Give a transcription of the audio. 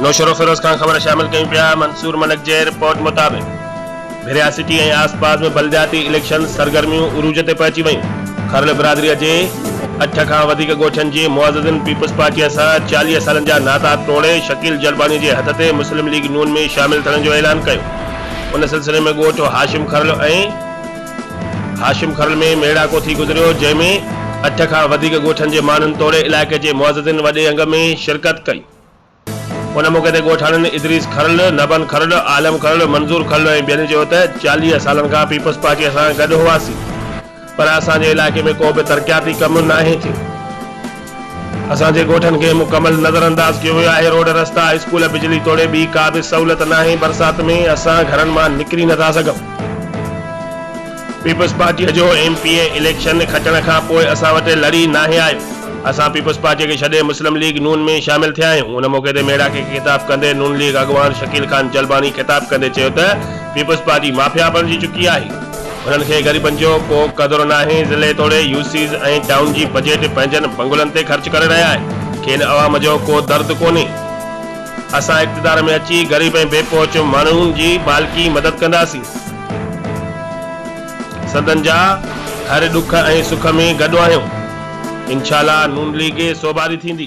नौशरो फिरोज खान खबर शामिल कई पिया। मंसूर मलिक के रिपोर्ट मुताबिक भिरिया सिटी ऐं आसपास में बलदियाती इलेक्शन सरगर्मियों उरूज ते पहुची वयूं। खरल बिरादरी के 8 खां वधीक गोठन जी मुअज़्ज़िज़िन पीपल्स पार्टी से 40 सालन जा नाता तोड़े शकील जलबानी के हथ से मुस्लिम लीग नून में शामिल थियण जो ऐलान कयो। उन सिलसिले में गोठ हाशिम खरल में मेड़ाको थी गुजरियो, जंहिंमें 8 खां वधीक गोठन के मानन तोड़े इलाके के मुअज़्ज़िज़िन वडे अंग में शिरकत कई। उन मौके ते गोठाणनि इदरीस खरल, नबन खरल, आलम खरल, मंजूर खरल ऐं ॿियनि चयो त 40 सालन खां पीपल्स पार्टी सां गॾु हुआसीं, पर असांजे इलाके में को भी तरक्याती कम नाहे थियो। असांजे गोठन के मुकम्मल नजरअंदाज किया हुआ है। रोड, रस्ता, स्कूल, बिजली तोड़े भी का भी सहूलत नाहे। बरसात में असां घरन मां निकरी नथा सघूं। पीपल्स पार्टी जो एमपीए इलेक्शन खटण खां पोइ असां वटि लड़ी नाहे आयो। असां पीपल्स पार्टी के छॾे मुस्लिम लीग नून में शामिल थिया आहियूं। उन मौके ते मेड़ा के खिताब कंदे नून लीग अगवान शकील खान जलबानी खिताब कंदे चयो त पीपल्स पार्टी माफिया बणिजी चुकी आहे। उन्हनि खे ग़रीबन जो को कदर नाहे। ज़िले तोड़े यूसीज ऐं टाउन जी बजट पंहिंजनि बंगुलनि ते ख़र्च करे रहिया आहिनि। खेनि अवाम जो को दर्द कोन्हे। असां इक़्तिदार में अची ग़रीब ऐं बेपहुच माण्हुनि जी बालकी मदद कंदासीं। सदन जा हर दुख ऐं सुख में गॾु आहियूं। इंशाअल्लाह नून लीग सोभारी थींदी।